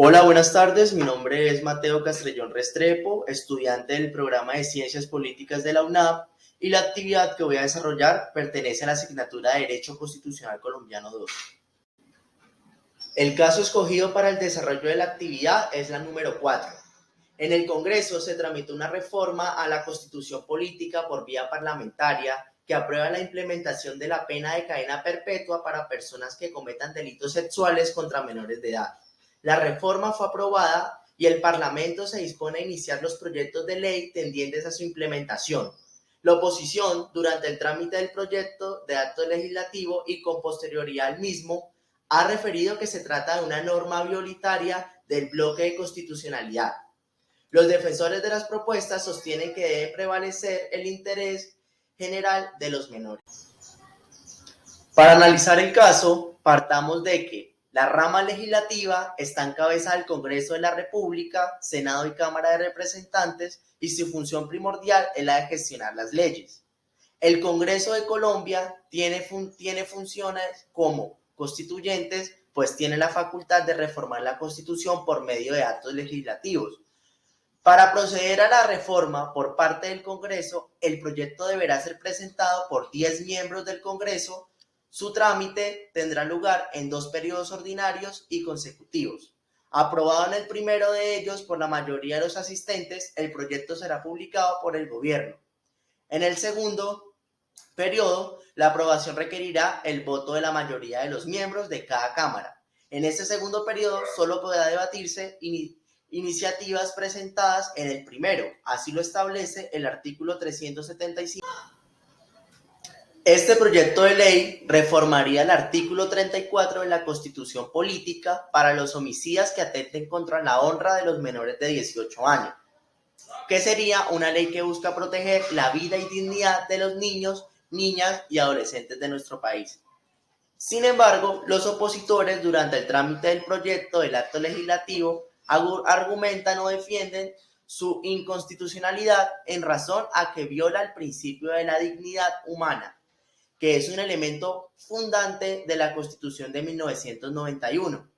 Hola, buenas tardes. Mi nombre es Mateo Castrellón Restrepo, estudiante del programa de Ciencias Políticas de la UNAP, y la actividad que voy a desarrollar pertenece a la asignatura de Derecho Constitucional Colombiano 2. El caso escogido para el desarrollo de la actividad es la número 4. En el Congreso se tramitó una reforma a la Constitución Política por vía parlamentaria que aprueba la implementación de la pena de cadena perpetua para personas que cometan delitos sexuales contra menores de edad. La reforma fue aprobada y el Parlamento se dispone a iniciar los proyectos de ley tendientes a su implementación. La oposición, durante el trámite del proyecto de acto legislativo y con posterioridad al mismo, ha referido que se trata de una norma violatoria del bloque de constitucionalidad. Los defensores de las propuestas sostienen que debe prevalecer el interés general de los menores. Para analizar el caso, partamos de que la rama legislativa está en cabeza del Congreso de la República, Senado y Cámara de Representantes, y su función primordial es la de gestionar las leyes. El Congreso de Colombia tiene funciones como constituyentes, pues tiene la facultad de reformar la Constitución por medio de actos legislativos. Para proceder a la reforma por parte del Congreso, el proyecto deberá ser presentado por 10 miembros del Congreso. Su trámite tendrá lugar en 2 periodos ordinarios y consecutivos. Aprobado en el primero de ellos por la mayoría de los asistentes, el proyecto será publicado por el gobierno. En el segundo periodo, la aprobación requerirá el voto de la mayoría de los miembros de cada Cámara. En este segundo periodo solo podrá debatirse iniciativas presentadas en el primero, así lo establece el artículo 375. Este proyecto de ley reformaría el artículo 34 de la Constitución Política para los homicidas que atenten contra la honra de los menores de 18 años, que sería una ley que busca proteger la vida y dignidad de los niños, niñas y adolescentes de nuestro país. Sin embargo, los opositores durante el trámite del proyecto del acto legislativo argumentan o defienden su inconstitucionalidad en razón a que viola el principio de la dignidad humana, que es un elemento fundante de la Constitución de 1991.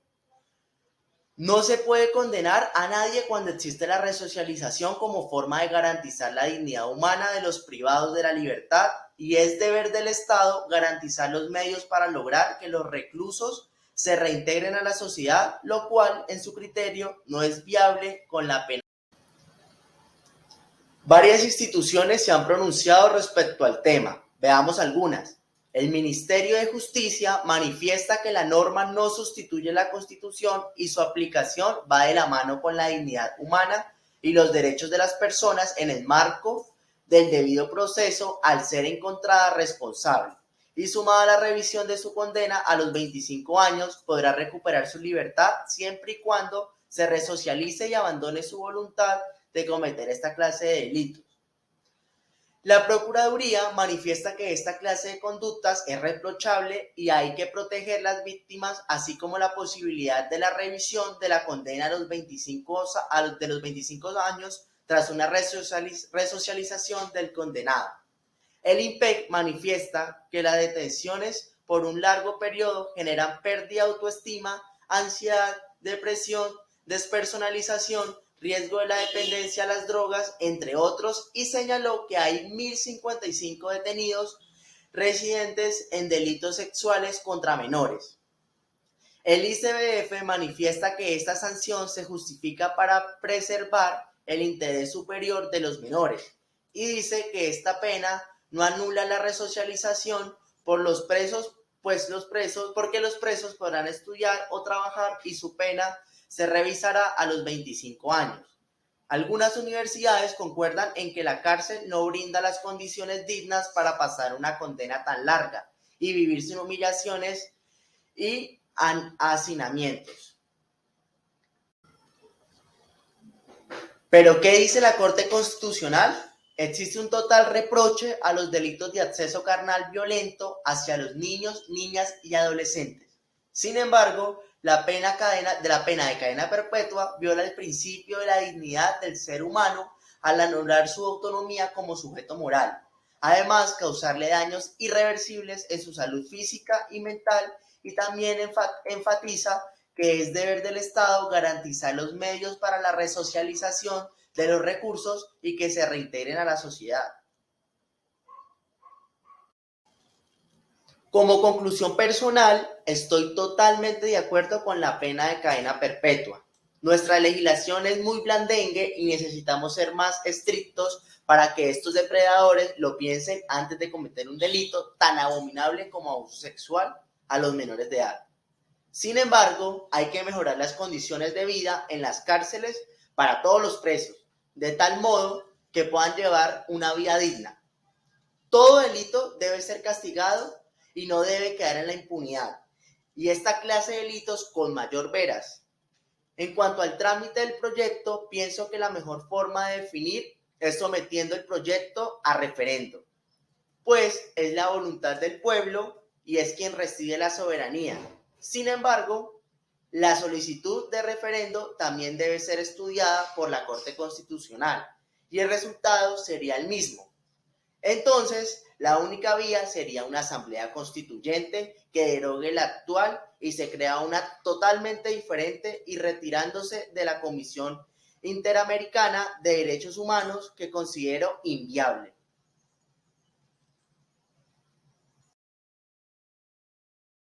No se puede condenar a nadie cuando existe la resocialización como forma de garantizar la dignidad humana de los privados de la libertad, y es deber del Estado garantizar los medios para lograr que los reclusos se reintegren a la sociedad, lo cual, en su criterio, no es viable con la pena. Varias instituciones se han pronunciado respecto al tema. Veamos algunas. El Ministerio de Justicia manifiesta que la norma no sustituye la Constitución y su aplicación va de la mano con la dignidad humana y los derechos de las personas en el marco del debido proceso al ser encontrada responsable. Y sumada a la revisión de su condena a los 25 años, podrá recuperar su libertad siempre y cuando se resocialice y abandone su voluntad de cometer esta clase de delitos. La Procuraduría manifiesta que esta clase de conductas es reprochable y hay que proteger las víctimas, así como la posibilidad de la revisión de la condena de los 25 años tras una resocialización del condenado. El IMPEC manifiesta que las detenciones por un largo periodo generan pérdida de autoestima, ansiedad, depresión, despersonalización, riesgo de la dependencia a las drogas, entre otros, y señaló que hay 1.055 detenidos residentes en delitos sexuales contra menores. El ICBF manifiesta que esta sanción se justifica para preservar el interés superior de los menores y dice que esta pena no anula la resocialización porque los presos podrán estudiar o trabajar y su pena se revisará a los 25 años. Algunas universidades concuerdan en que la cárcel no brinda las condiciones dignas para pasar una condena tan larga y vivir sin humillaciones y hacinamientos. ¿Pero qué dice la Corte Constitucional? Existe un total reproche a los delitos de acceso carnal violento hacia los niños, niñas y adolescentes. Sin embargo, la pena de cadena perpetua viola el principio de la dignidad del ser humano al anular su autonomía como sujeto moral. Además, causarle daños irreversibles en su salud física y mental, y también enfatiza que es deber del Estado garantizar los medios para la resocialización de los recursos y que se reintegren a la sociedad. Como conclusión personal, estoy totalmente de acuerdo con la pena de cadena perpetua. Nuestra legislación es muy blandengue y necesitamos ser más estrictos para que estos depredadores lo piensen antes de cometer un delito tan abominable como abuso sexual a los menores de edad. Sin embargo, hay que mejorar las condiciones de vida en las cárceles para todos los presos, de tal modo que puedan llevar una vida digna. Todo delito debe ser castigado y no debe quedar en la impunidad, y esta clase de delitos con mayor veras. En cuanto al trámite del proyecto, pienso que la mejor forma de definir es sometiendo el proyecto a referendo, pues es la voluntad del pueblo y es quien recibe la soberanía. Sin embargo, la solicitud de referendo también debe ser estudiada por la Corte Constitucional y el resultado sería el mismo. Entonces, la única vía sería una asamblea constituyente que derogue la actual y se crea una totalmente diferente y retirándose de la Comisión Interamericana de Derechos Humanos que considero inviable.